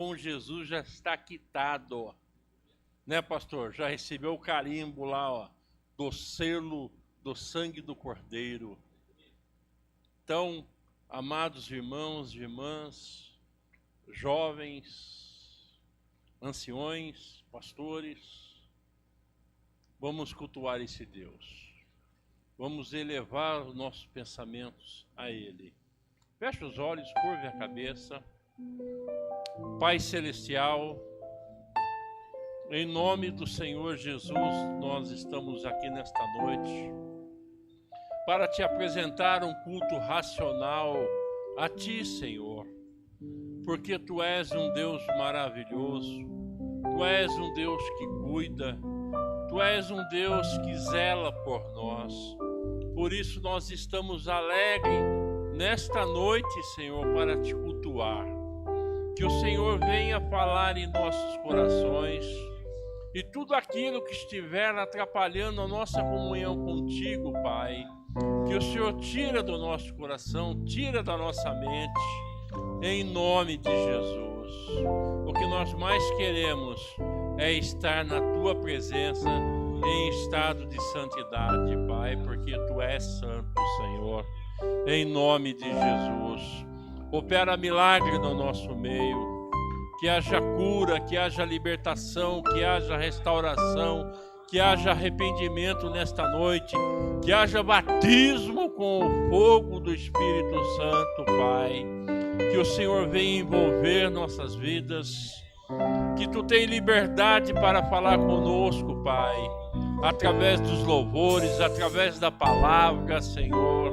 com Jesus já está quitado, né, pastor? Já recebeu o carimbo lá, ó, do selo do sangue do Cordeiro. Então, amados irmãos e irmãs, jovens, anciões, pastores, vamos cultuar esse Deus. Vamos elevar os nossos pensamentos a Ele. Feche os olhos, curve a cabeça. Pai Celestial, em nome do Senhor Jesus, nós estamos aqui nesta noite para te apresentar um culto racional a Ti, Senhor, porque Tu és um Deus maravilhoso, Tu és um Deus que cuida, Tu és um Deus que zela por nós. Por isso nós estamos alegres nesta noite, Senhor, para te cultuar. Que o Senhor venha falar em nossos corações e tudo aquilo que estiver atrapalhando a nossa comunhão contigo, Pai, que o Senhor tira do nosso coração, tira da nossa mente, em nome de Jesus. O que nós mais queremos é estar na Tua presença em estado de santidade, Pai, porque Tu és santo, Senhor. Em nome de Jesus, opera milagre no nosso meio, que haja cura, que haja libertação, que haja restauração, que haja arrependimento nesta noite, que haja batismo com o fogo do Espírito Santo, Pai, que o Senhor venha envolver nossas vidas, que Tu tenha liberdade para falar conosco, Pai, através dos louvores, através da palavra, Senhor,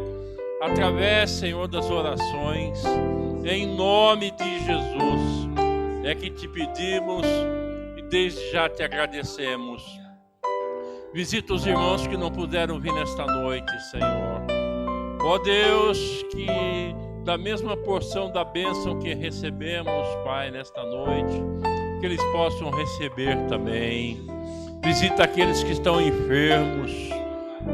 através, Senhor, das orações, em nome de Jesus, é que te pedimos e desde já te agradecemos. Visita os irmãos que não puderam vir nesta noite, Senhor. Ó Deus, que da mesma porção da bênção que recebemos, Pai, nesta noite, que eles possam receber também. Visita aqueles que estão enfermos,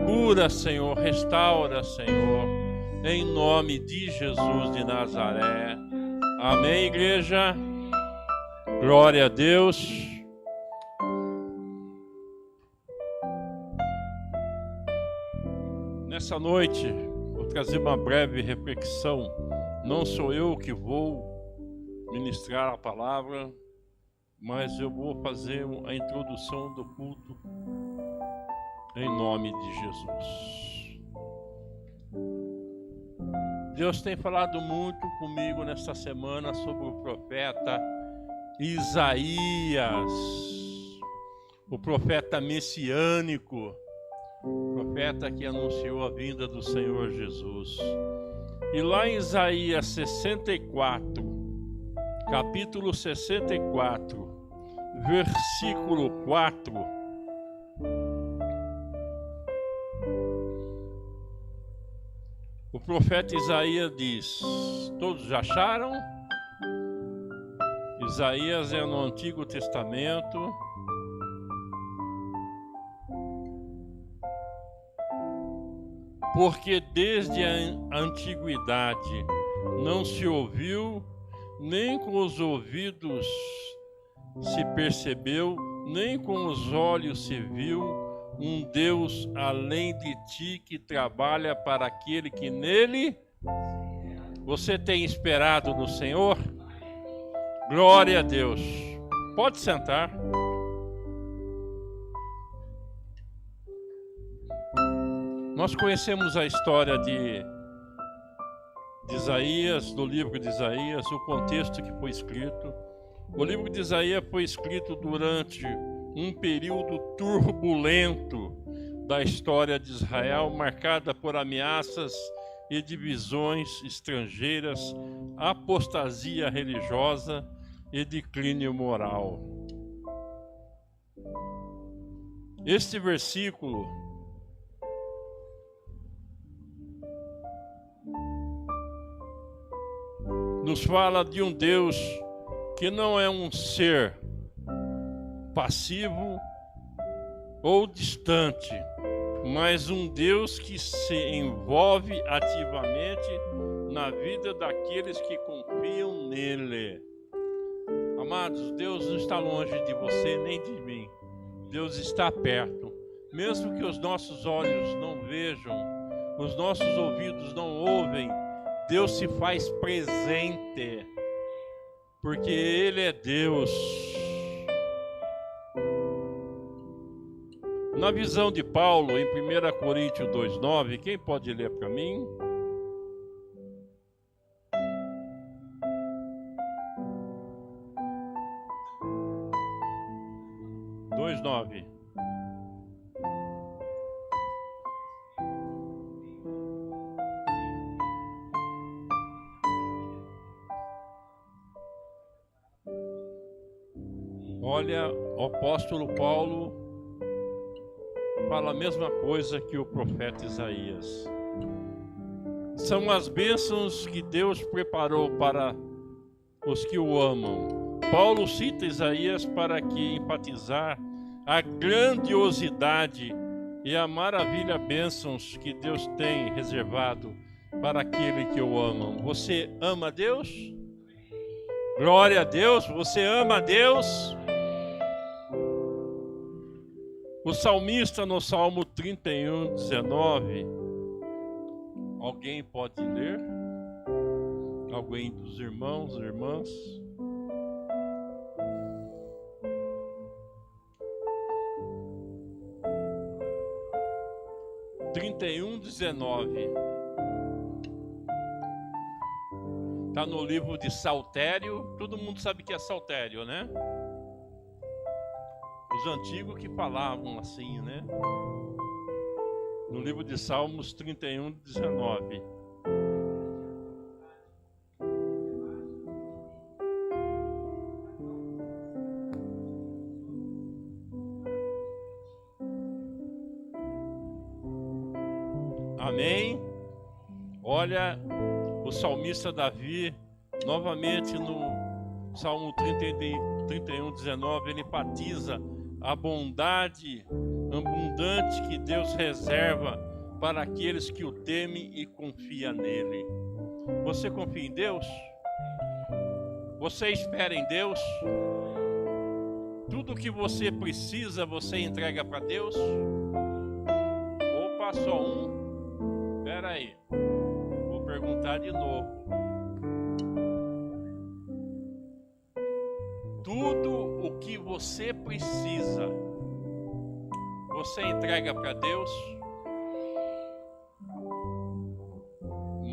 cura, Senhor, restaura, Senhor, em nome de Jesus de Nazaré. Amém, igreja? Glória a Deus. Nessa noite, vou trazer uma breve reflexão. Não sou eu que vou ministrar a palavra, mas eu vou fazer a introdução do culto em nome de Jesus. Deus tem falado muito comigo nesta semana sobre o profeta Isaías, o profeta messiânico, o profeta que anunciou a vinda do Senhor Jesus. E lá em Isaías 64, capítulo 64, versículo 4, o profeta Isaías diz, todos já acharam? Isaías é no Antigo Testamento, porque desde a antiguidade não se ouviu, nem com os ouvidos se percebeu, nem com os olhos se viu, um Deus além de ti que trabalha para aquele que nele... Você tem esperado no Senhor? Glória a Deus. Pode sentar. Nós conhecemos a história de Isaías, do livro de Isaías, o contexto que foi escrito. O livro de Isaías foi escrito durante um período turbulento da história de Israel, marcada por ameaças e divisões estrangeiras, apostasia religiosa e declínio moral. Este versículo nos fala de um Deus que não é um ser passivo ou distante, mas um Deus que se envolve ativamente na vida daqueles que confiam nele. Amados, Deus não está longe de você nem de mim. Deus está perto. Mesmo que os nossos olhos não vejam, os nossos ouvidos não ouvem, Deus se faz presente, porque Ele é Deus. Na visão de Paulo, em 1 Coríntios 2,9, quem pode ler para mim? 2,9. Olha, o apóstolo Paulo fala a mesma coisa que o profeta Isaías. São as bênçãos que Deus preparou para os que o amam. Paulo cita Isaías para que enfatizar a grandiosidade e a maravilha bênçãos que Deus tem reservado para aquele que o amam. Você ama a Deus? Glória a Deus! Você ama a Deus? O salmista no Salmo 31:19, alguém pode ler? Alguém dos irmãos, irmãs? Está no livro de Saltério. Todo mundo sabe que é Saltério, né? Os antigos que falavam assim, né? No livro de Salmos 31:19. Amém? Olha, o salmista Davi, novamente no Salmo 31:19, ele enfatiza a bondade abundante que Deus reserva para aqueles que o temem e confiam nele. Você confia em Deus? Você espera em Deus? Tudo que você precisa, você entrega para Deus? Opa, só um. Espera aí. Vou perguntar de novo. Tudo o que você precisa, você entrega para Deus?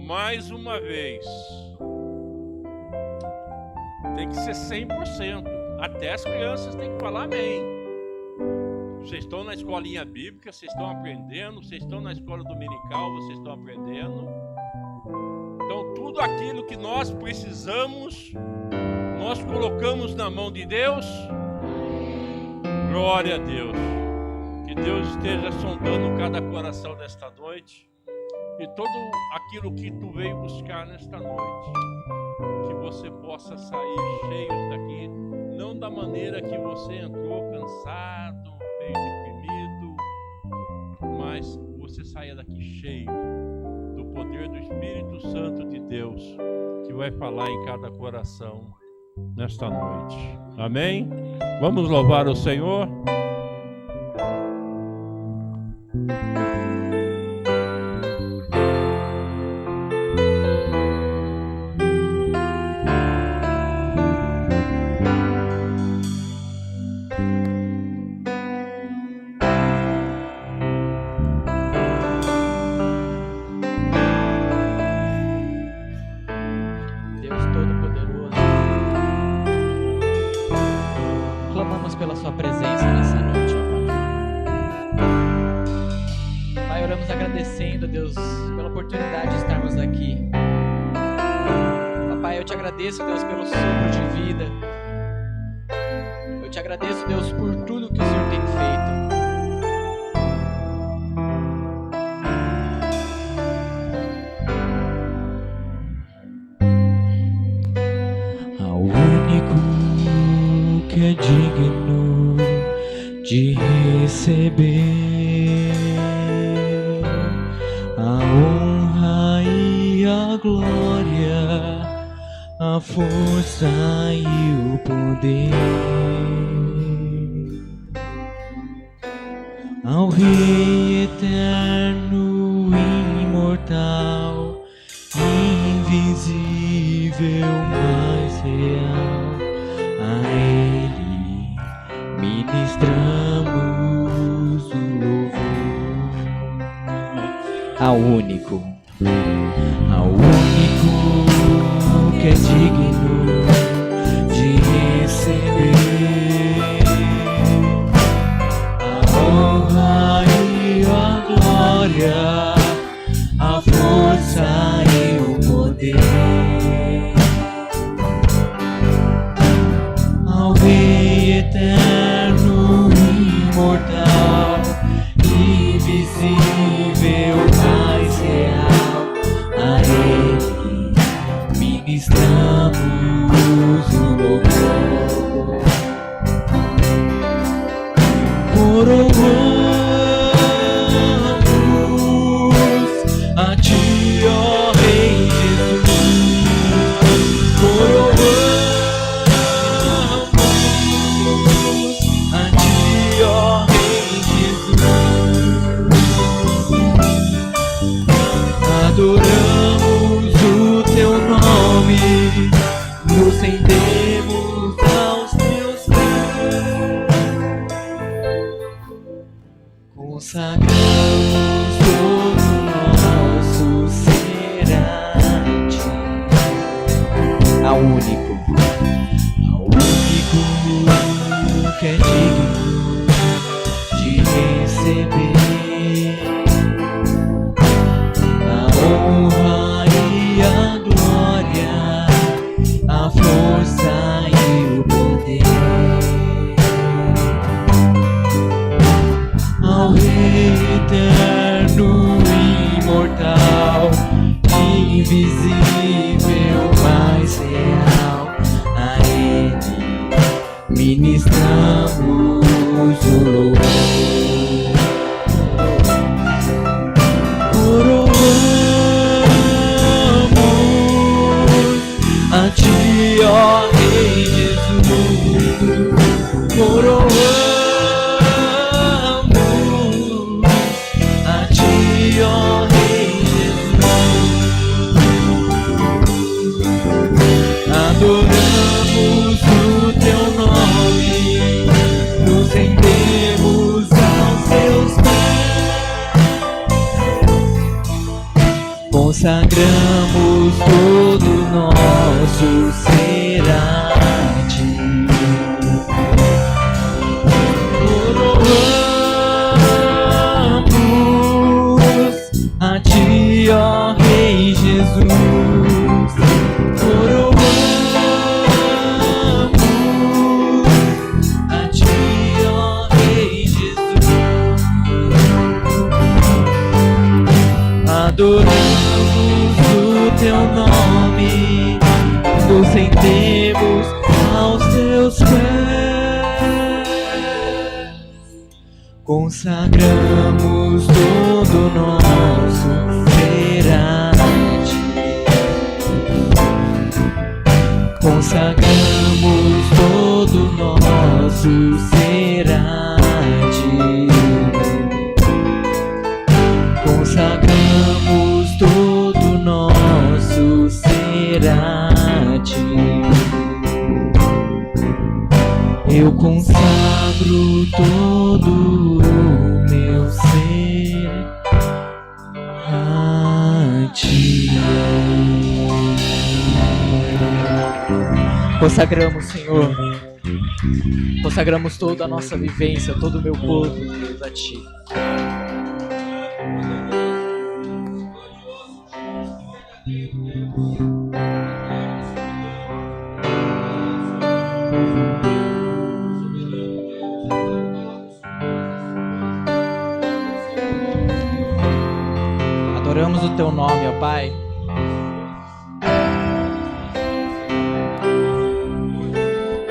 Mais uma vez, tem que ser 100%. Até as crianças têm que falar amém. Vocês estão na escolinha bíblica, vocês estão aprendendo, vocês estão na escola dominical, vocês estão aprendendo. Então, tudo aquilo que nós precisamos, nós colocamos na mão de Deus. Glória a Deus. Que Deus esteja sondando cada coração nesta noite. E todo aquilo que tu veio buscar nesta noite, que você possa sair cheio daqui, não da maneira que você entrou, cansado, meio deprimido, mas você saia daqui cheio do poder do Espírito Santo de Deus, que vai falar em cada coração nesta noite. Amém? Vamos louvar o Senhor. Deus, pelo sopro de vida. Eu te agradeço, Deus, por tudo que o Senhor tem feito. Ao único que é digno de receber a honra e a glória, a força e o poder. Ao Rei eterno, imortal, invisível, mais real, a Ele ministramos o louvor. Ao único que é digno de receber a honra e a glória, a força e o poder. Ao Rei eterno, imortal, invisível, mais real, a Ele ministramos o louvor. Coroamos a Ti, ó Rei Jesus. Coroamos a Ti, ó Rei Jesus. Adoramos o Teu nome, nos rendemos aos Teus pés, consagramos todo nosso ser a Ti, ao único que é digno de receber a honra e a glória, a força e o poder. Ao Rei eterno, imortal, invisível, mais real, a Ele ministramos o louvor. Coroamos a Ti, ó Rei Jesus. Coroamos a Ti, ó Rei Jesus. Adoramos o Teu nome, nos rendemos aos Teus pés, consagramos todo nosso ser a Ti. Coroamos a Ti, ó Rei Jesus. Coroamos a Ti, ó Rei Jesus. Adoramos o Teu nome, nos rendemos aos Teus pés, consagramos todo nosso ser a Ti. Consagramos todo nosso ser a Ti. Consagramos todo nosso ser a Ti. Eu consagro todo o meu ser a Ti. Consagramos, Senhor. Consagramos toda a nossa vivência, todo o meu corpo, Deus, a Ti. Adoramos o Teu nome, ó Pai.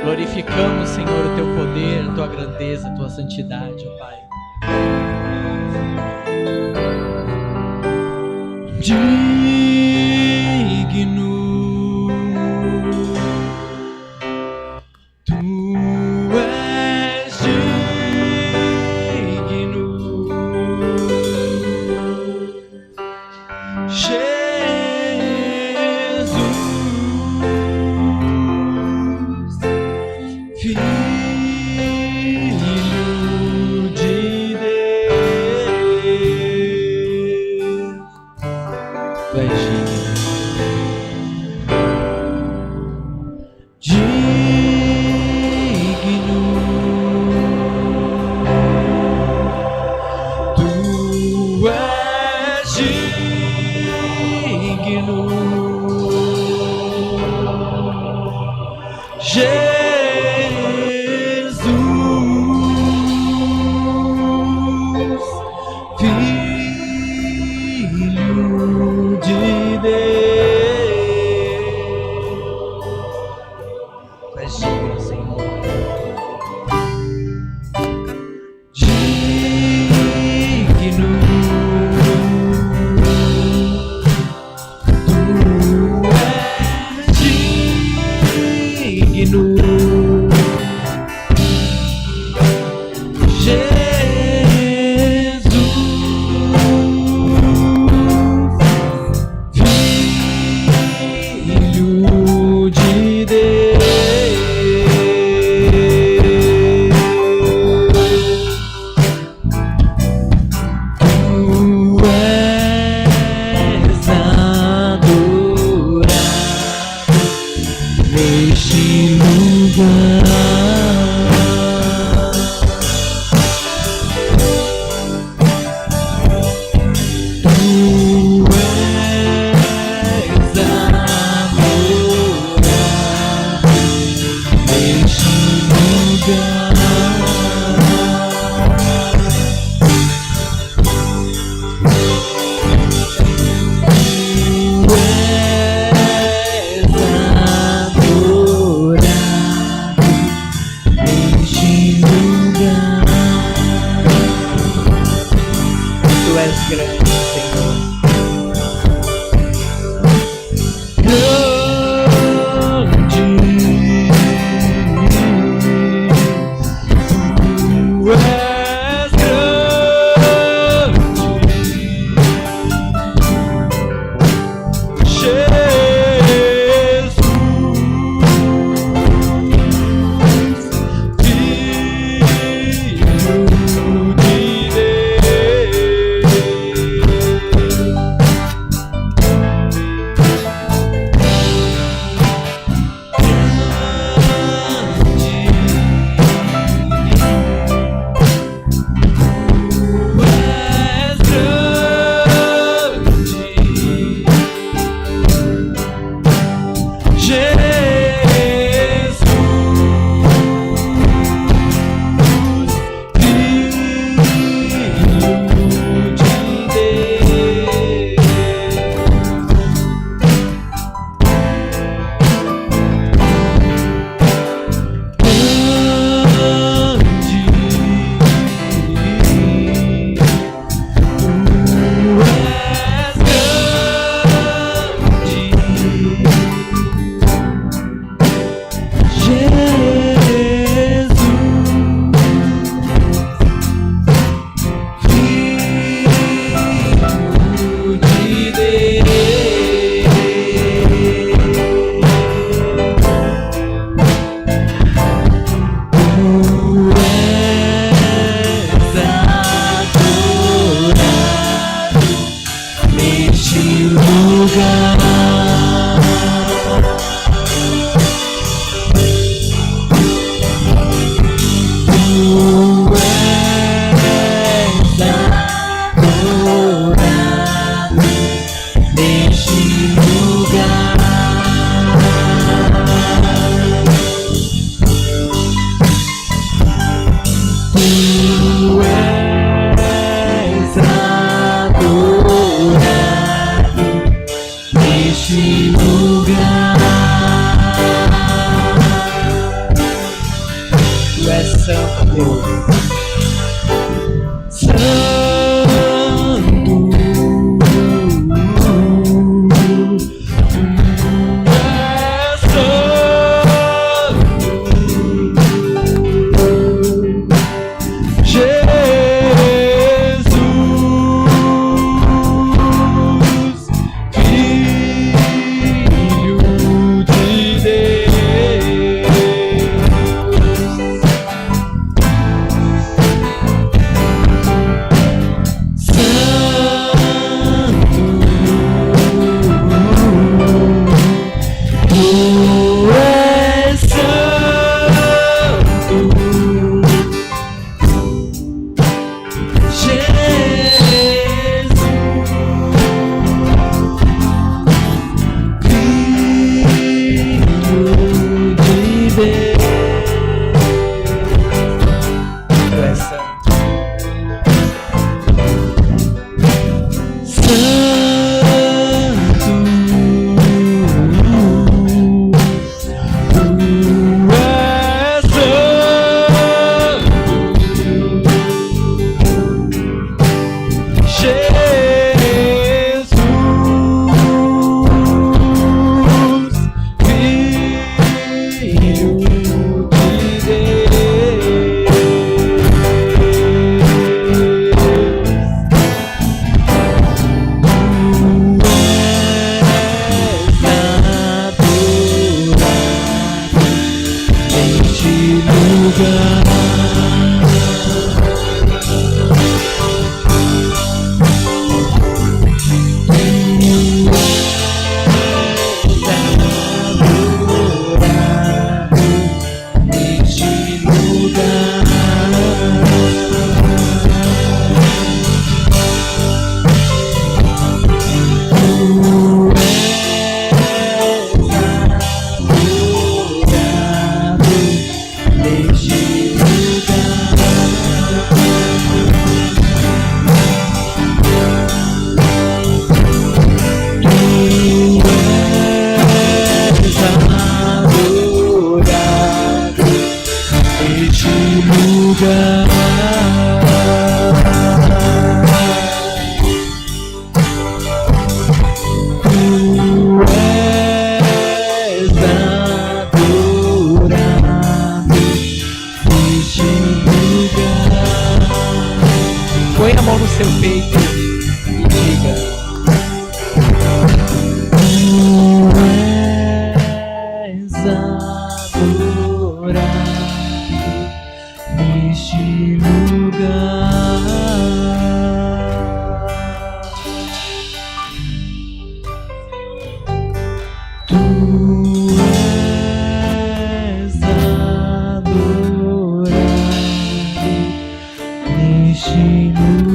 Glorificamos, Senhor, o Teu poder, a Tua grandeza, a Tua santidade, ó Pai. Digno Filho de Deus, tu és digno, tu és digno, Jesus, Filho de Deus, tu és digno, Senhor, digno, tu és digno, Jesus, Filho de Põe a mão no seu peito e diga: Tu és adorado neste lugar. Tu és adorado neste lugar.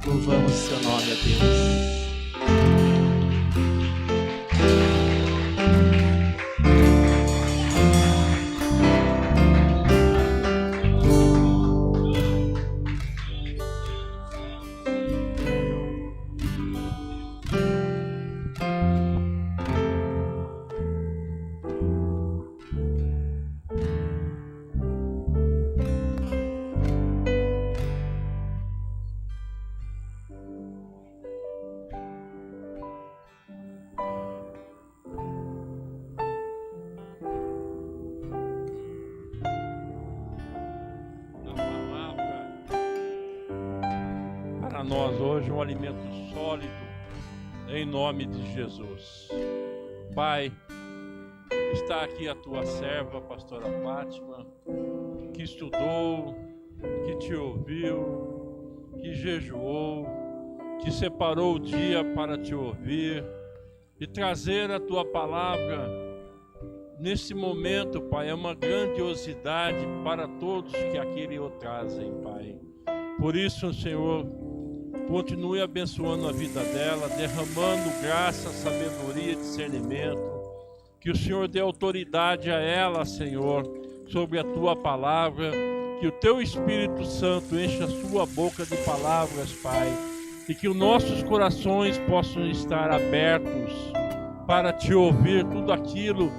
Louvamos seu nome, ó Deus. Para nós hoje um alimento sólido, em nome de Jesus. Pai, está aqui a tua serva, a pastora Fátima, que estudou, que te ouviu, que jejuou, que separou o dia para te ouvir e trazer a tua palavra. Nesse momento, Pai, é uma grandiosidade para todos que aquele o trazem, Pai. Por isso, Senhor, continue abençoando a vida dela, derramando graça, sabedoria e discernimento. Que o Senhor dê autoridade a ela, Senhor, sobre a tua palavra. Que o teu Espírito Santo encha a sua boca de palavras, Pai. E que os nossos corações possam estar abertos para te ouvir tudo aquilo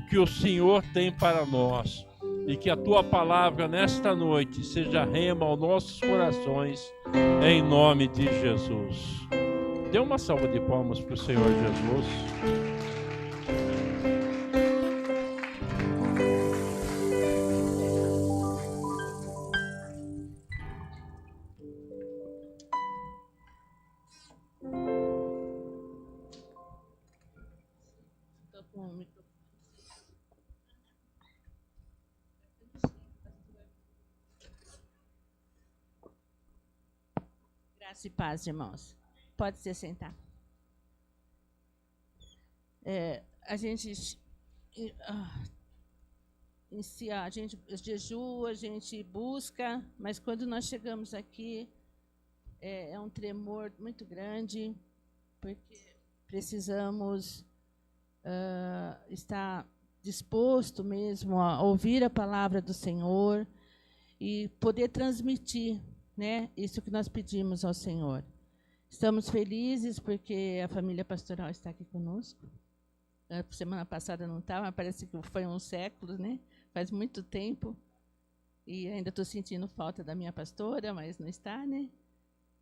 que o Senhor tem para nós. E que a tua palavra nesta noite seja rema aos nossos corações, em nome de Jesus. Dê uma salva de palmas para o Senhor Jesus. Graça e paz, irmãos. Pode se sentar. A gente a gente jejua, a gente busca, mas quando nós chegamos aqui é um tremor muito grande, porque precisamos estar disposto mesmo a ouvir a palavra do Senhor e poder transmitir, né, isso que nós pedimos ao Senhor. Estamos felizes porque a família pastoral está aqui conosco. A semana passada não estava, mas parece que foi uns séculos, né? Faz muito tempo. E ainda estou sentindo falta da minha pastora, mas não está, né?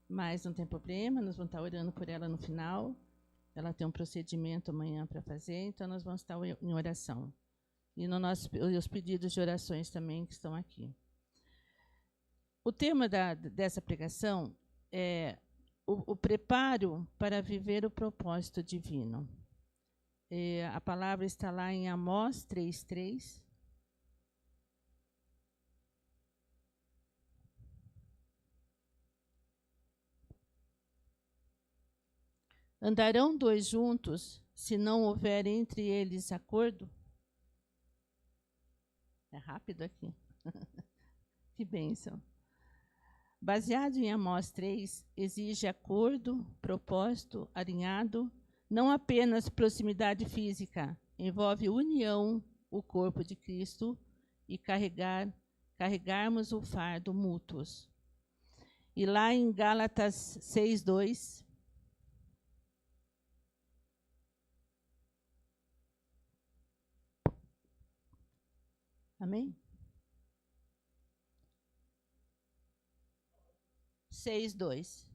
Mas não tem problema, nós vamos estar orando por ela no final. Ela tem um procedimento amanhã para fazer, então nós vamos estar em oração. E os pedidos de orações também que estão aqui. O tema dessa pregação é o preparo para viver o propósito divino. A palavra está lá em Amós 3:3. Andarão dois juntos, se não houver entre eles acordo? É rápido aqui. Que bênção. Baseado em Amós 3, exige acordo, propósito, alinhado, não apenas proximidade física, envolve união, o corpo de Cristo, e carregarmos o fardo mútuos. E lá em Gálatas 6:2, amém? 6:2.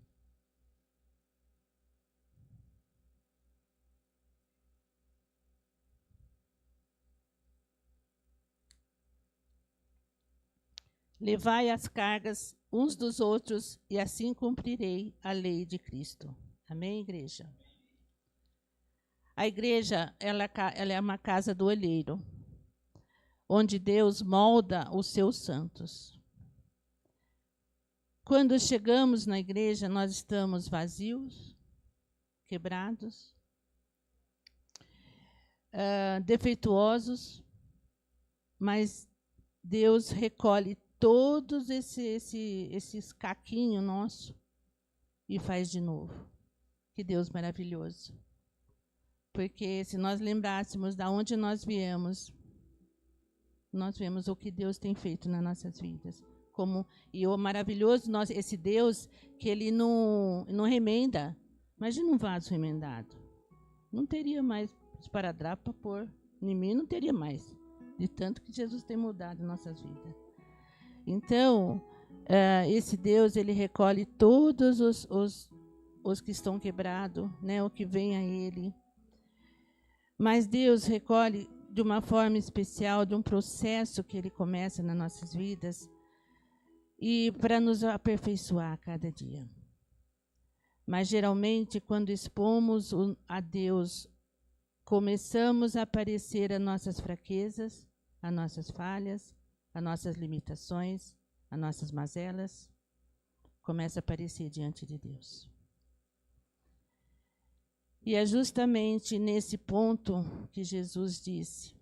Levai as cargas uns dos outros, e assim cumprirei a lei de Cristo. Amém, igreja? A igreja, ela é uma casa do olheiro, onde Deus molda os seus santos. Quando chegamos na igreja, nós estamos vazios, quebrados, defeituosos, mas Deus recolhe todos esses caquinhos nossos e faz de novo. Que Deus maravilhoso. Porque se nós lembrássemos de onde nós viemos o que Deus tem feito nas nossas vidas. E o maravilhoso, esse Deus, que ele não remenda. Imagina um vaso remendado. Não teria mais esparadrapo para pôr. Em mim não teria mais. De tanto que Jesus tem mudado nossas vidas. Então, esse Deus, ele recolhe todos os que estão quebrados, né, o que vem a ele. Mas Deus recolhe de uma forma especial, de um processo que ele começa nas nossas vidas, e para nos aperfeiçoar a cada dia. Mas, geralmente, quando expomos a Deus, começamos a aparecer as nossas fraquezas, as nossas falhas, as nossas limitações, as nossas mazelas, começa a aparecer diante de Deus. E é justamente nesse ponto que Jesus disse,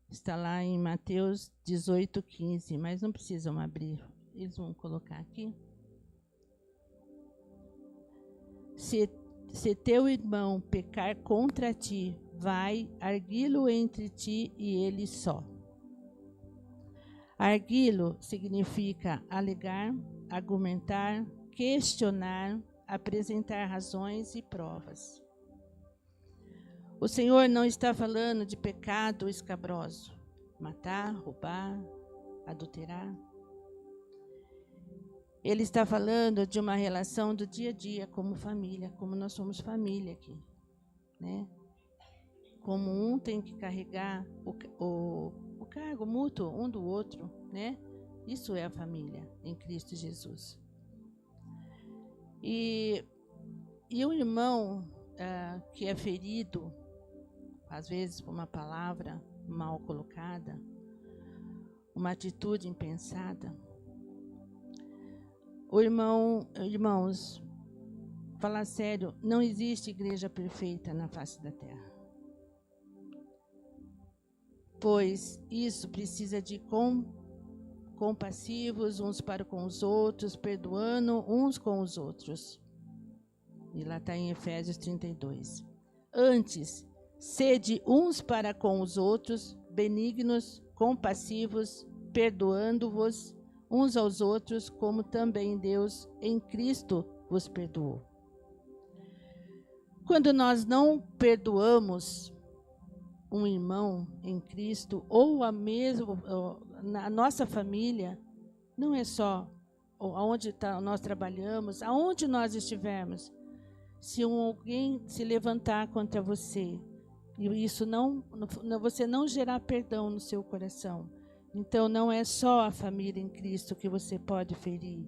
está lá em Mateus 18:15, mas não precisam abrir, eles vão colocar aqui. Se teu irmão pecar contra ti, vai, arguí-lo entre ti e ele só. Arguí-lo significa alegar, argumentar, questionar, apresentar razões e provas. O Senhor não está falando de pecado escabroso, matar, roubar, adulterar. Ele está falando de uma relação do dia a dia como família, como nós somos família aqui, né? Como um tem que carregar o cargo mútuo um do outro, né? Isso é a família em Cristo Jesus. E o irmão que é ferido, às vezes por uma palavra mal colocada, uma atitude impensada, irmãos, falar sério, não existe igreja perfeita na face da terra. Pois isso precisa de compassivos uns para com os outros, perdoando uns com os outros. E lá está em Efésios 32. Antes, sede uns para com os outros, benignos, compassivos, perdoando-vos uns aos outros, como também Deus em Cristo vos perdoou. Quando nós não perdoamos um irmão em Cristo, ou na nossa família, não é só onde nós trabalhamos, aonde nós estivermos, se alguém se levantar contra você, e isso você não gerar perdão no seu coração, então não é só a família em Cristo que você pode ferir.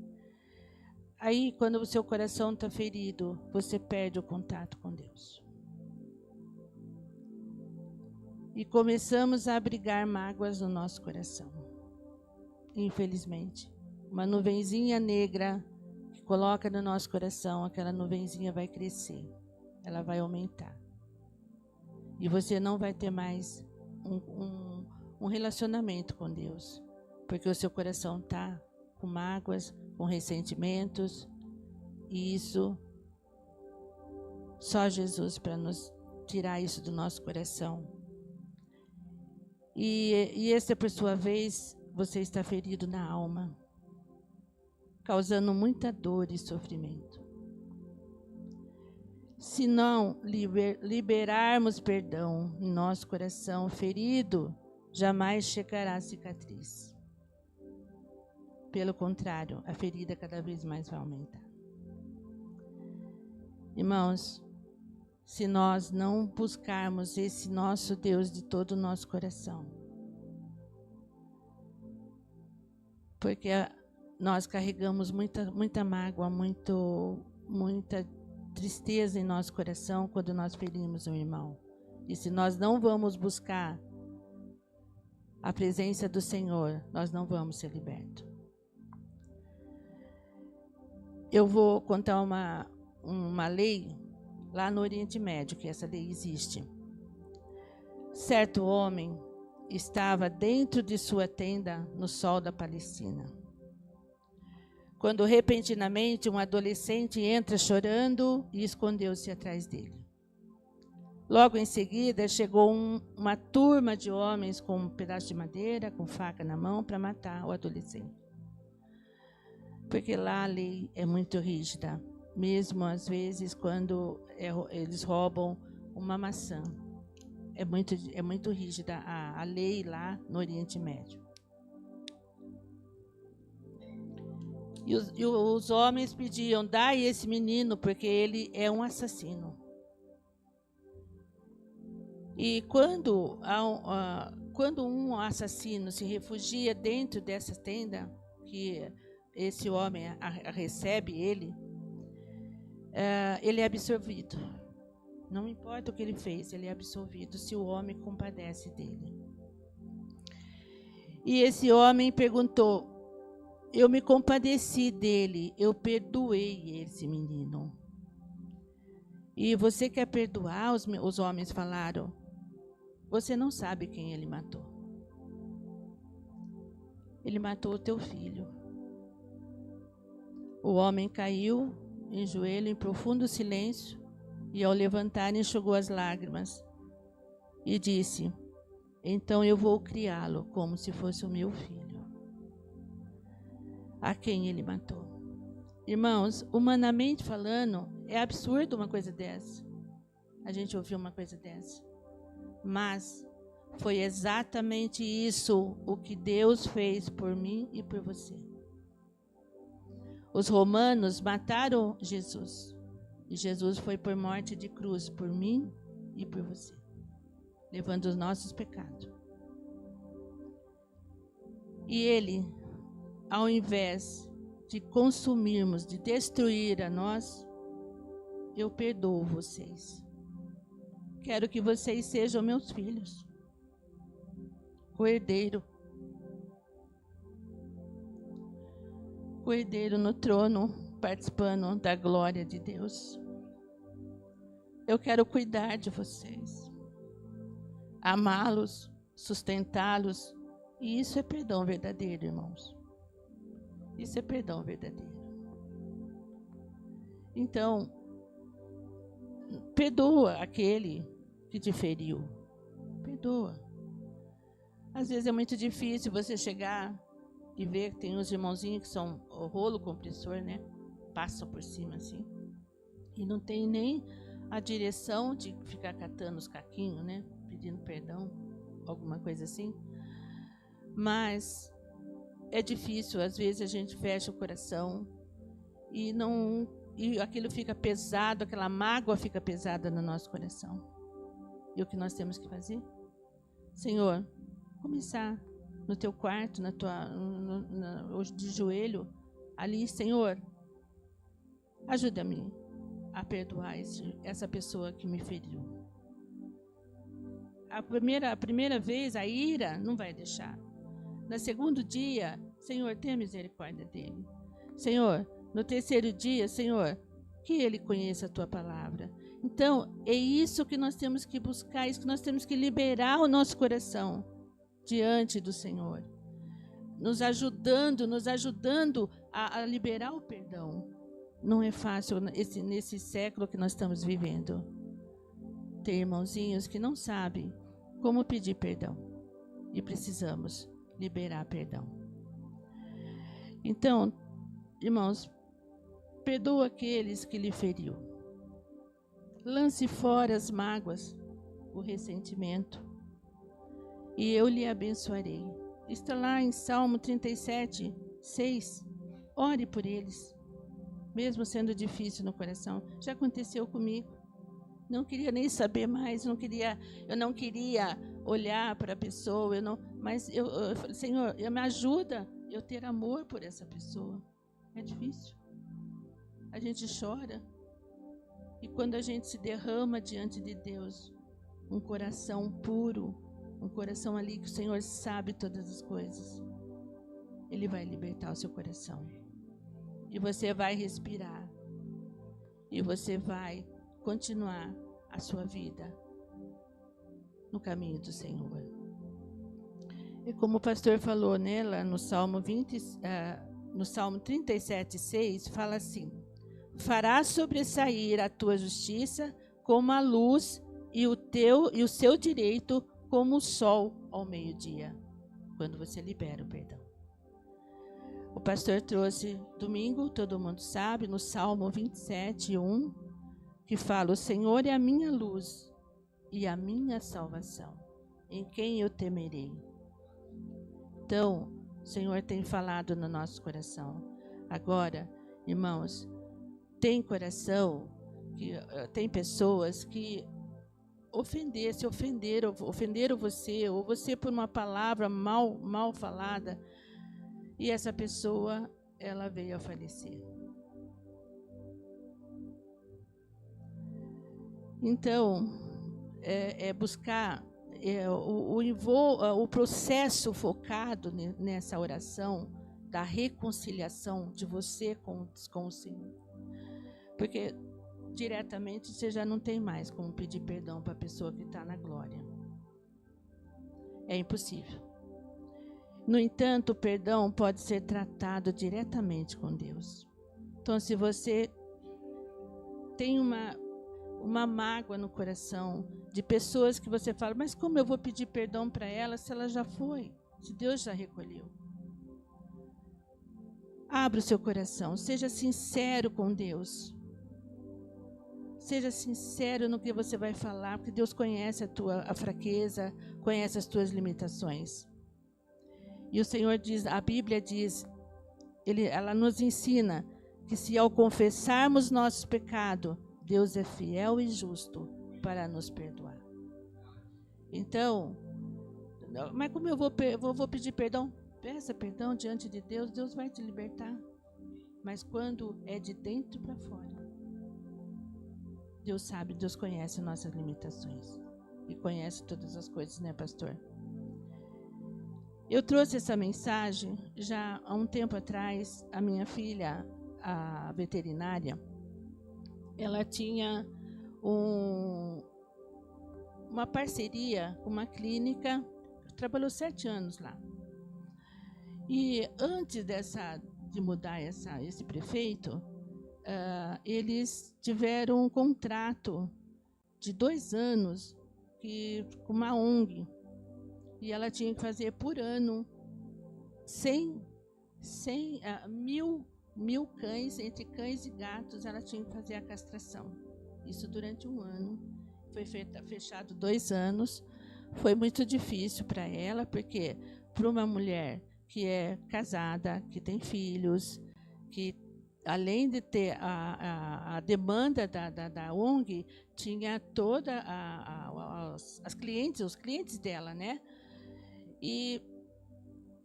Aí, quando o seu coração está ferido, você perde o contato com Deus. E começamos a abrigar mágoas no nosso coração. Infelizmente. Uma nuvenzinha negra que coloca no nosso coração, aquela nuvenzinha vai crescer. Ela vai aumentar. E você não vai ter mais um relacionamento com Deus. Porque o seu coração está com mágoas, com ressentimentos. E isso, só Jesus para nos tirar isso do nosso coração. E esse, por sua vez, você está ferido na alma, causando muita dor e sofrimento. Se não liberarmos perdão em nosso coração ferido, jamais chegará a cicatriz. Pelo contrário, a ferida cada vez mais vai aumentar. Irmãos, se nós não buscarmos esse nosso Deus de todo o nosso coração, porque nós carregamos muita mágoa, muita tristeza em nosso coração quando nós ferimos um irmão. E se nós não vamos buscar a presença do Senhor, nós não vamos ser libertos. Eu vou contar uma lei lá no Oriente Médio, que essa lei existe. Certo homem estava dentro de sua tenda no sol da Palestina, quando repentinamente um adolescente entra chorando e escondeu-se atrás dele. Logo em seguida chegou uma turma de homens com um pedaço de madeira, com faca na mão, para matar o adolescente. Porque lá a lei é muito rígida, mesmo às vezes quando eles roubam uma maçã. É muito rígida a lei lá no Oriente Médio. E os homens pediam, dai esse menino, porque ele é um assassino. E quando um assassino se refugia dentro dessa tenda, que esse homem recebe ele é absolvido. Não importa o que ele fez, ele é absolvido se o homem compadece dele. E esse homem perguntou, eu me compadeci dele, eu perdoei esse menino. E você quer perdoar? Os homens falaram, você não sabe quem ele matou. Ele matou o teu filho. O homem caiu em joelho, em profundo silêncio, e ao levantar enxugou as lágrimas e disse, então eu vou criá-lo como se fosse o meu filho, a quem ele matou. Irmãos, humanamente falando, é absurdo uma coisa dessa. A gente ouviu uma coisa dessa. Mas foi exatamente isso o que Deus fez por mim e por você. Os romanos mataram Jesus. E Jesus foi por morte de cruz por mim e por você, levando os nossos pecados. E ele, ao invés de consumirmos, de destruir a nós, eu perdoo vocês. Quero que vocês sejam meus filhos, o herdeiro no trono, participando da glória de Deus. Eu quero cuidar de vocês, amá-los, sustentá-los, e isso é perdão verdadeiro, irmãos. Isso é perdão verdadeiro. Então, perdoa aquele que te feriu. Perdoa. Às vezes é muito difícil você chegar e ver que tem uns irmãozinhos que são o rolo compressor, né? Passam por cima assim. E não tem nem a direção de ficar catando os caquinhos, né? Pedindo perdão, alguma coisa assim. Mas é difícil, às vezes a gente fecha o coração e aquilo fica pesado, aquela mágoa fica pesada no nosso coração. E o que nós temos que fazer? Senhor, começar no teu quarto, de joelho, ali, Senhor, Ajuda-me a perdoar essa pessoa que me feriu. A primeira vez, a ira não vai deixar. No segundo dia, Senhor, tenha misericórdia dele. Senhor, no terceiro dia, Senhor, que ele conheça a tua palavra. Então, é isso que nós temos que buscar, é isso que nós temos que liberar o nosso coração diante do Senhor. Nos ajudando a liberar o perdão. Não é fácil nesse século que nós estamos vivendo. Tem irmãozinhos que não sabem como pedir perdão. E precisamos liberar perdão. Então, irmãos, perdoa aqueles que lhe feriu. Lance fora as mágoas, o ressentimento, e eu lhe abençoarei. Está lá em Salmo 37, 6. Ore por eles, mesmo sendo difícil no coração. Já aconteceu comigo. Não queria nem saber mais, eu não queria olhar para a pessoa, mas eu falei, Senhor, me ajuda eu ter amor por essa pessoa. É difícil. A gente chora. E quando a gente se derrama diante de Deus, um coração puro, um coração ali que o Senhor sabe todas as coisas, Ele vai libertar o seu coração. E você vai respirar. E você vai continuar a sua vida no caminho do Senhor. E como o pastor falou, né, lá no Salmo 37:6, fala assim: farás sobressair a tua justiça como a luz e o seu direito como o sol ao meio-dia, quando você libera o perdão. O pastor trouxe domingo, todo mundo sabe, no Salmo 27:1, que fala: o Senhor é a minha luz e a minha salvação, em quem eu temerei. Então, o Senhor tem falado no nosso coração. Agora, irmãos, tem coração, tem pessoas que ofenderam você, ou você por uma palavra mal falada, e essa pessoa, ela veio a falecer. Então, buscar o processo focado nessa oração da reconciliação de você com o Senhor. Porque diretamente você já não tem mais como pedir perdão para a pessoa que está na glória. É impossível. No entanto, o perdão pode ser tratado diretamente com Deus. Então, se você tem uma mágoa no coração de pessoas que você fala, mas como eu vou pedir perdão para ela se ela já foi, se Deus já recolheu? Abra o seu coração, seja sincero com Deus. Seja sincero no que você vai falar, porque Deus conhece a fraqueza, conhece as tuas limitações. E o Senhor diz, a Bíblia diz, ela nos ensina que se ao confessarmos nossos pecados, Deus é fiel e justo para nos perdoar. Então, mas como eu vou pedir perdão? Peça perdão diante de Deus, Deus vai te libertar. Mas quando é de dentro para fora, Deus sabe, Deus conhece nossas limitações. E conhece todas as coisas, né, pastor? Eu trouxe essa mensagem já há um tempo atrás. A minha filha, a veterinária, ela tinha uma parceria com uma clínica, trabalhou 7 anos lá. E antes de mudar esse prefeito, eles tiveram um contrato de 2 anos com uma ONG. E ela tinha que fazer por ano 1.000 cães, entre cães e gatos, ela tinha que fazer a castração. Isso durante 1 ano. Foi fechado 2 anos. Foi muito difícil para ela, porque para uma mulher que é casada, que tem filhos, que além de ter a demanda da ONG, tinha toda os clientes dela, né? E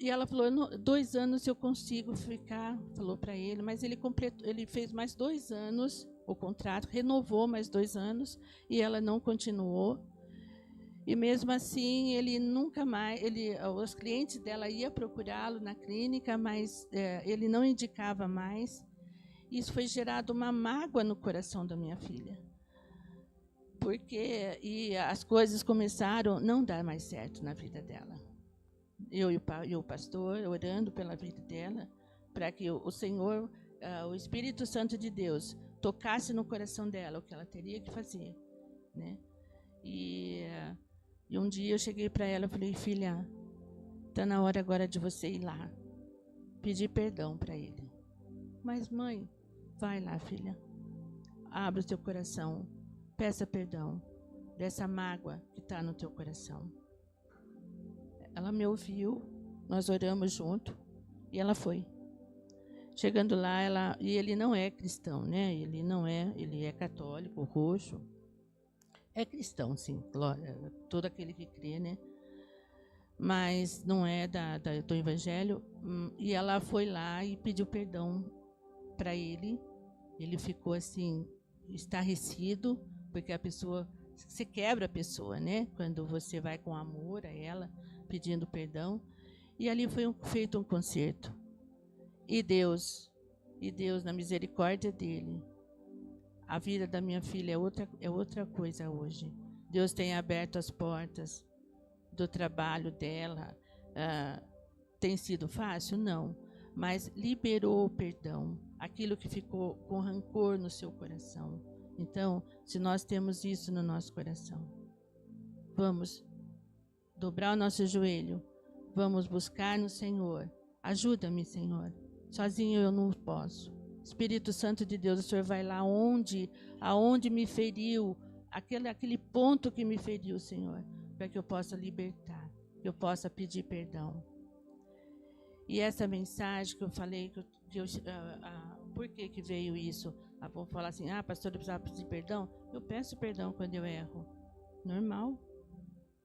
E ela falou, 2 anos eu consigo ficar, falou para ele, mas ele fez mais 2 anos o contrato, renovou mais 2 anos e ela não continuou. E mesmo assim, ele nunca mais, os clientes dela iam procurá-lo na clínica, mas ele não indicava mais. Isso foi gerado uma mágoa no coração da minha filha. E as coisas começaram a não dar mais certo na vida dela. Eu e o pastor orando pela vida dela, para que o Senhor, o Espírito Santo de Deus, tocasse no coração dela o que ela teria que fazer, né? E um dia eu cheguei para ela e falei, filha, está na hora agora de você ir lá, pedir perdão para ele. Mas mãe, vai lá, filha, abre o teu coração, peça perdão dessa mágoa que está no teu coração. Ela me ouviu, nós oramos junto e ela foi. Chegando lá, e ele não é cristão, né? Ele é católico, roxo. É cristão, sim, todo aquele que crê, né? Mas não é do evangelho. E ela foi lá e pediu perdão para ele. Ele ficou assim, estarrecido, porque a pessoa, se quebra a pessoa, né? Quando você vai com amor a ela, pedindo perdão. E ali foi feito um concerto. E Deus, na misericórdia dele, a vida da minha filha é outra coisa hoje. Deus tem aberto as portas do trabalho dela. Tem sido fácil? Não. Mas liberou o perdão, aquilo que ficou com rancor no seu coração. Então, se nós temos isso no nosso coração, vamos dobrar o nosso joelho, vamos buscar no Senhor. Ajuda-me, Senhor. Sozinho eu não posso. Espírito Santo de Deus, o Senhor vai lá aonde me feriu, aquele ponto que me feriu, Senhor, para que eu possa libertar, que eu possa pedir perdão. E essa mensagem que eu falei, por que veio isso? Vou falar assim, pastor, eu precisava pedir perdão? Eu peço perdão quando eu erro. Normal.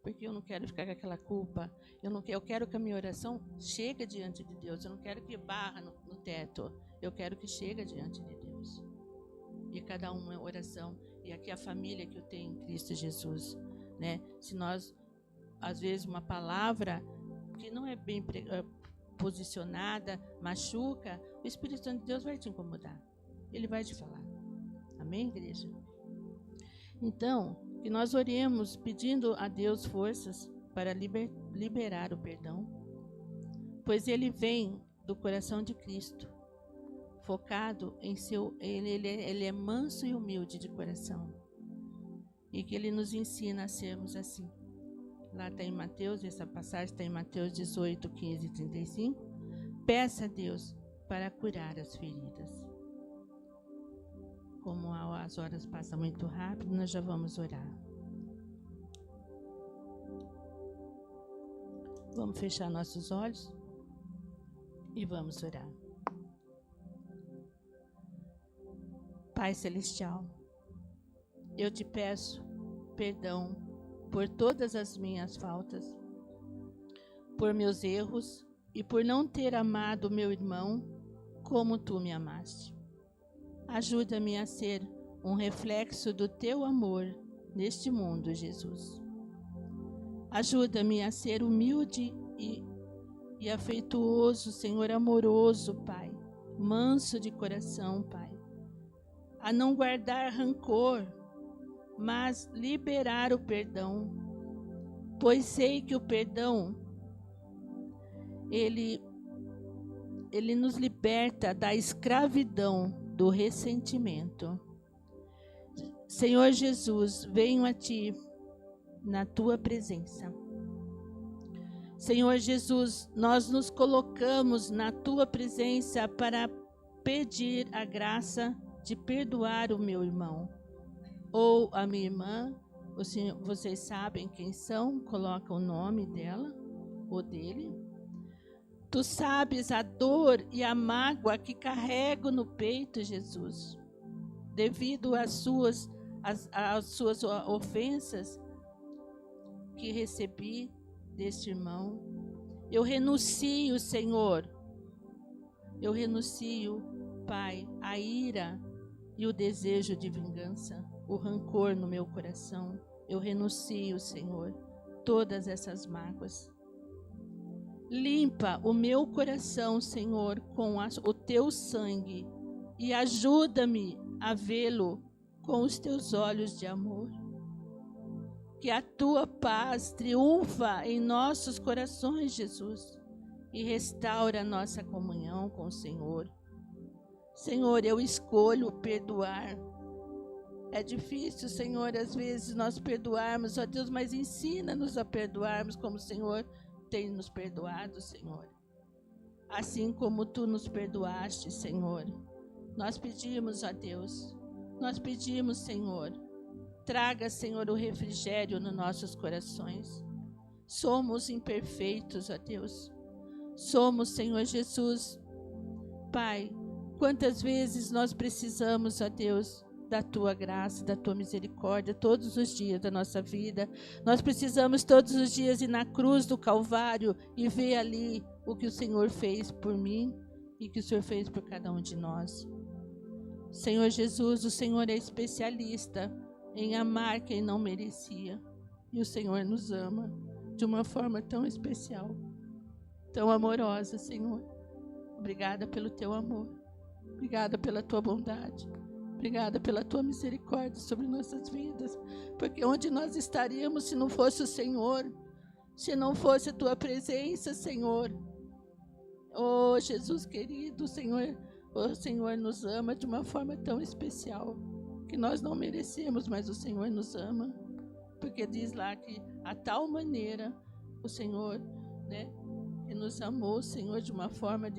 Porque eu não quero ficar com aquela culpa. Eu quero que a minha oração chegue diante de Deus. Eu não quero que barra no teto. Eu quero que chegue diante de Deus. E cada uma oração. E aqui a família que eu tenho em Cristo Jesus, né? Se nós, às vezes, uma palavra que não é bem posicionada, machuca, o Espírito Santo de Deus vai te incomodar. Ele vai te falar. Amém, igreja? Então, que nós oremos pedindo a Deus forças para liberar o perdão, pois ele vem do coração de Cristo, focado em ele é manso e humilde de coração, e que ele nos ensina a sermos assim. Lá está em Mateus, essa passagem está em Mateus 18, 15 e 35. Peça a Deus para curar as feridas. Como as horas passam muito rápido, nós já vamos orar. Vamos fechar nossos olhos e vamos orar. Pai Celestial, eu te peço perdão por todas as minhas faltas, por meus erros e por não ter amado meu irmão como tu me amaste. Ajuda-me a ser um reflexo do teu amor neste mundo, Jesus. Ajuda-me a ser humilde e afetuoso, Senhor, amoroso, Pai, manso de coração, Pai. A não guardar rancor, mas liberar o perdão, pois sei que o perdão, ele nos liberta da escravidão do ressentimento. Senhor Jesus, venho a Ti na Tua presença. Senhor Jesus, nós nos colocamos na Tua presença para pedir a graça de perdoar o meu irmão ou a minha irmã. Vocês sabem quem são, coloca o nome dela ou dele. Tu sabes a dor e a mágoa que carrego no peito, Jesus, devido às suas ofensas que recebi deste irmão. Eu renuncio, Senhor. Eu renuncio, Pai, a ira e o desejo de vingança, o rancor no meu coração. Eu renuncio, Senhor, todas essas mágoas. Limpa o meu coração, Senhor, com o teu sangue e ajuda-me a vê-lo com os teus olhos de amor. Que a tua paz triunfa em nossos corações, Jesus, e restaura a nossa comunhão com o Senhor. Senhor, eu escolho perdoar. É difícil, Senhor, às vezes nós perdoarmos, ó Deus, mas ensina-nos a perdoarmos como o Senhor tem nos perdoado, Senhor. Assim como tu nos perdoaste, Senhor. Nós pedimos, ó Deus, nós pedimos, Senhor, traga, Senhor, o refrigério nos nossos corações. Somos imperfeitos, ó Deus. Somos, Senhor Jesus, Pai, quantas vezes nós precisamos, ó Deus, da tua graça, da tua misericórdia, todos os dias da nossa vida. Nós precisamos todos os dias ir na cruz do Calvário e ver ali o que o Senhor fez por mim e que o Senhor fez por cada um de nós. Senhor Jesus, o Senhor é especialista em amar quem não merecia. E o Senhor nos ama de uma forma tão especial, tão amorosa, Senhor. Obrigada pelo teu amor. Obrigada pela tua bondade. Obrigada pela tua misericórdia sobre nossas vidas. Porque onde nós estaríamos se não fosse o Senhor? Se não fosse a tua presença, Senhor? Oh, Jesus querido, o Senhor nos ama de uma forma tão especial, que nós não merecemos, mas o Senhor nos ama. Porque diz lá que a tal maneira o Senhor, né, que nos amou, Senhor, de uma forma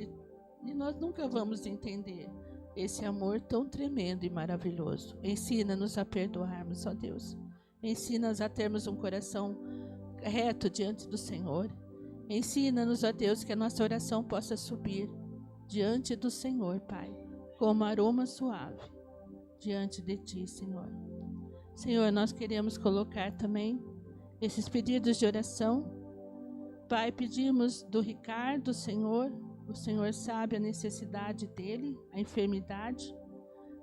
e nós nunca vamos entender esse amor tão tremendo e maravilhoso. Ensina-nos a perdoarmos, ó Deus. Ensina-nos a termos um coração reto diante do Senhor. Ensina-nos, ó Deus, que a nossa oração possa subir diante do Senhor, Pai, como aroma suave diante de Ti, Senhor. Senhor, nós queremos colocar também esses pedidos de oração. Pai, pedimos do Ricardo, Senhor. O Senhor sabe a necessidade dele, a enfermidade.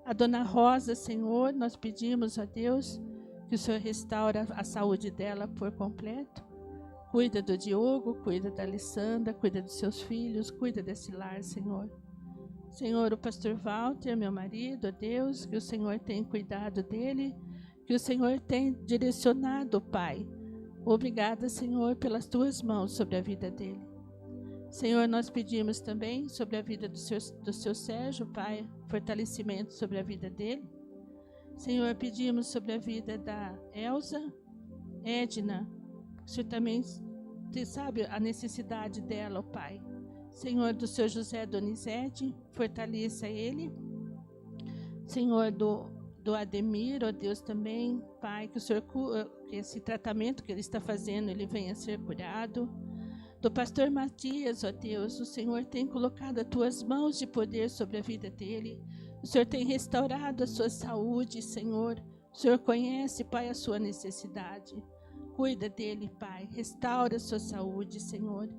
A Dona Rosa, Senhor, nós pedimos a Deus que o Senhor restaure a saúde dela por completo. Cuida do Diogo, cuida da Alessandra, cuida dos seus filhos, cuida desse lar, Senhor. Senhor, o pastor Walter, meu marido, ó Deus, que o Senhor tem cuidado dele, que o Senhor tem direcionado, Pai. Obrigada, Senhor, pelas tuas mãos sobre a vida dele. Senhor, nós pedimos também sobre a vida do seu Sérgio, Pai, fortalecimento sobre a vida dele. Senhor, pedimos sobre a vida da Elza, Edna. O Senhor também sabe a necessidade dela, ó Pai. Senhor, do seu José Donizete, fortaleça ele. Senhor, do Ademir, ó Deus, também, Pai, que o Senhor, que esse tratamento que ele está fazendo, ele venha a ser curado. Do pastor Matias, ó Deus, o Senhor tem colocado as tuas mãos de poder sobre a vida dele. O Senhor tem restaurado a sua saúde, Senhor. O Senhor conhece, Pai, a sua necessidade. Cuida dele, Pai. Restaura a sua saúde, Senhor.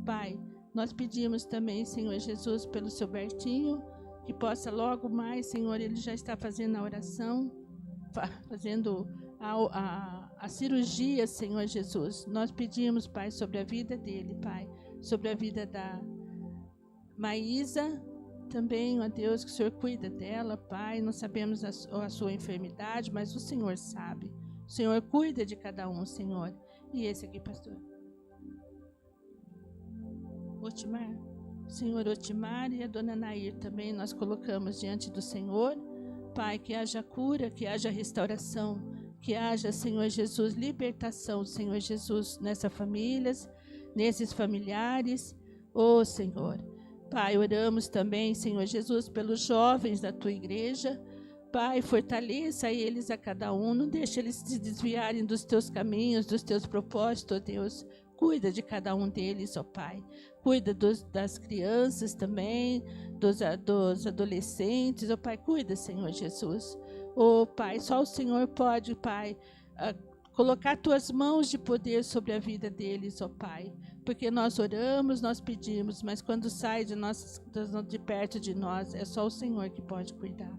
Pai, nós pedimos também, Senhor Jesus, pelo seu Bertinho, que possa logo mais, Senhor, ele já está fazendo a oração, fazendo a cirurgia, Senhor Jesus. Nós pedimos, Pai, sobre a vida dele, Pai, sobre a vida da Maísa, também, ó Deus, que o Senhor cuida dela, Pai. Não sabemos a sua enfermidade, mas o Senhor sabe. O Senhor cuida de cada um, Senhor. E esse aqui, pastor? Otimar? Senhor Otimar e a dona Nair também nós colocamos diante do Senhor. Pai, que haja cura, que haja restauração, que haja, Senhor Jesus, libertação, Senhor Jesus, nessas famílias, nesses familiares. Ô Senhor, Pai, oramos também, Senhor Jesus, pelos jovens da tua igreja. Pai, fortaleça eles a cada um, não deixe eles se desviarem dos teus caminhos, dos teus propósitos, ó Deus. Cuida de cada um deles, ó Pai. Cuida das crianças também, dos adolescentes, ó Pai. Cuida, Senhor Jesus. Ó Pai, só o Senhor pode, Pai, colocar tuas mãos de poder sobre a vida deles, ó Pai. Porque nós oramos, nós pedimos, mas quando sai de perto de nós, é só o Senhor que pode cuidar.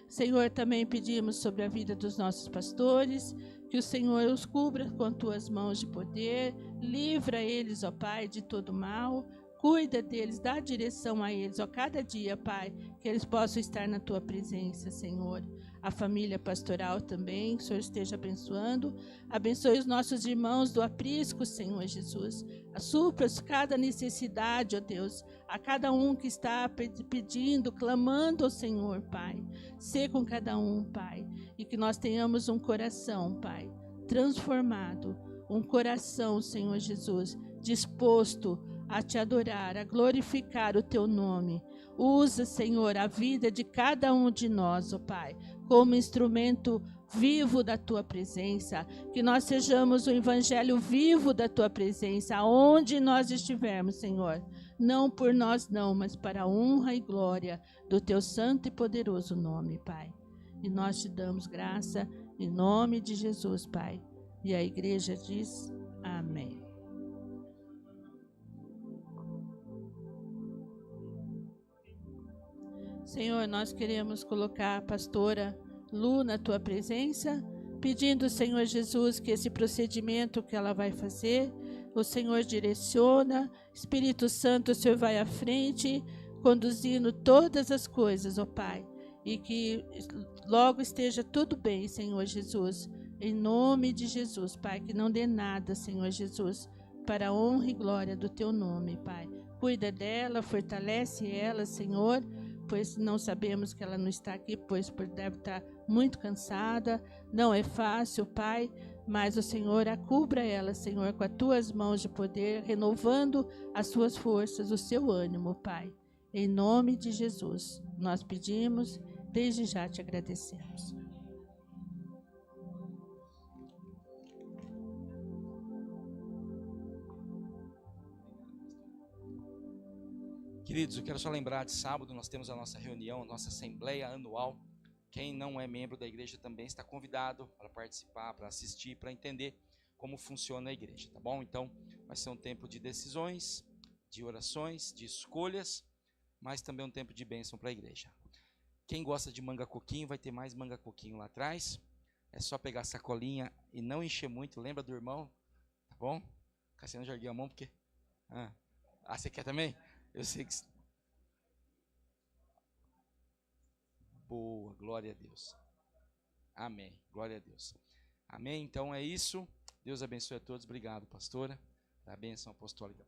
Senhor, também pedimos sobre a vida dos nossos pastores, que o Senhor os cubra com tuas mãos de poder, livra eles, ó Pai, de todo mal, cuida deles, dá direção a eles, ó, cada dia, Pai, que eles possam estar na tua presença, Senhor. A família pastoral também, que o Senhor esteja abençoando. Abençoe os nossos irmãos do aprisco, Senhor Jesus. Supra cada necessidade, ó Deus, a cada um que está pedindo, clamando ao Senhor, Pai. Sê com cada um, Pai, e que nós tenhamos um coração, Pai, transformado, um coração, Senhor Jesus, disposto a te adorar, a glorificar o teu nome. Usa, Senhor, a vida de cada um de nós, ó Pai, como instrumento vivo da tua presença, que nós sejamos o evangelho vivo da tua presença, aonde nós estivermos, Senhor, não por nós não, mas para a honra e glória do teu santo e poderoso nome, Pai. E nós te damos graça em nome de Jesus, Pai. E a igreja diz amém. Senhor, nós queremos colocar a pastora Lu na tua presença, pedindo, Senhor Jesus, que esse procedimento que ela vai fazer, o Senhor direciona, Espírito Santo, o Senhor vai à frente, conduzindo todas as coisas, ó Pai, e que logo esteja tudo bem, Senhor Jesus, em nome de Jesus, Pai, que não dê nada, Senhor Jesus, para a honra e glória do teu nome, Pai. Cuida dela, fortalece ela, Senhor, pois não sabemos que ela não está aqui, pois deve estar muito cansada, não é fácil, Pai, mas o Senhor a cubra ela, Senhor, com as tuas mãos de poder, renovando as suas forças, o seu ânimo, Pai. Em nome de Jesus, nós pedimos, desde já te agradecemos. Queridos, eu quero só lembrar, de sábado nós temos a nossa reunião, a nossa assembleia anual. Quem não é membro da igreja também está convidado para participar, para assistir, para entender como funciona a igreja, tá bom? Então, vai ser um tempo de decisões, de orações, de escolhas, mas também um tempo de bênção para a igreja. Quem gosta de manga coquinho, vai ter mais manga coquinho lá atrás. É só pegar a sacolinha e não encher muito, lembra do irmão, tá bom? Cassiano, já erguei a mão porque... você quer também? Eu sei que... Boa, glória a Deus. Amém, glória a Deus. Amém, então é isso. Deus abençoe a todos. Obrigado, pastora, da bênção apostólica.